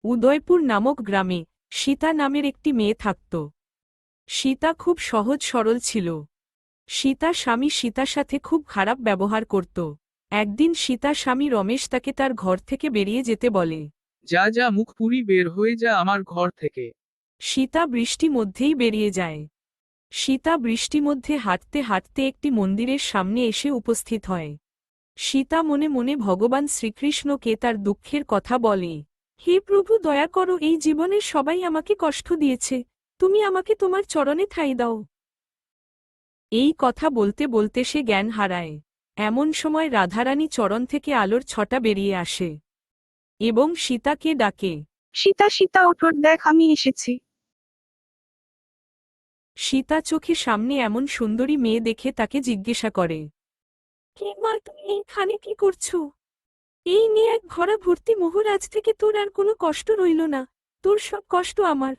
উদয়পুর নামক গ্রামে সীতা নামের একটি মেয়ে থাকত। সীতা খুব সহজ সরল ছিল। সীতা স্বামী সীতার সাথে খুব খারাপ ব্যবহার করত। একদিন সীতা স্বামী রমেশ তাকে তার ঘর থেকে বেরিয়ে যেতে বলে। যা যা, মুখ পুরি বের হয়ে যা আমার ঘর থেকে। সীতা বৃষ্টি মধ্যেই বেরিয়ে যায়। সীতা বৃষ্টি মধ্যে হাঁটতে হাঁটতে একটি মন্দিরের সামনে এসে উপস্থিত হয়। সীতা মনে মনে ভগবান শ্রীকৃষ্ণকে তার দুঃখের কথা বলে। হে প্রভু, দয়া করো, এই জীবনের সবাই আমাকে কষ্ট দিয়েছে, তুমি আমাকে তোমার চরণে ঠাঁই দাও। এই কথা বলতে বলতে সে জ্ঞান হারায়। এমন সময় রাধারানী চরণ থেকে আলোর ছটা বেরিয়ে আসে এবং সীতাকে ডাকে। সীতা সীতা ওঠো, দেখ আমি এসেছি। সীতা চোখে সামনে এমন সুন্দরী মেয়ে দেখে তাকে জিজ্ঞাসা করে, কে মা, তুমি এইখানে কি করছো? এই নিয়ে এক ভরা ভর্তি মোহর, আজ থেকে তোর আর কোনো কষ্ট রইল না, তোর সব কষ্ট আমার।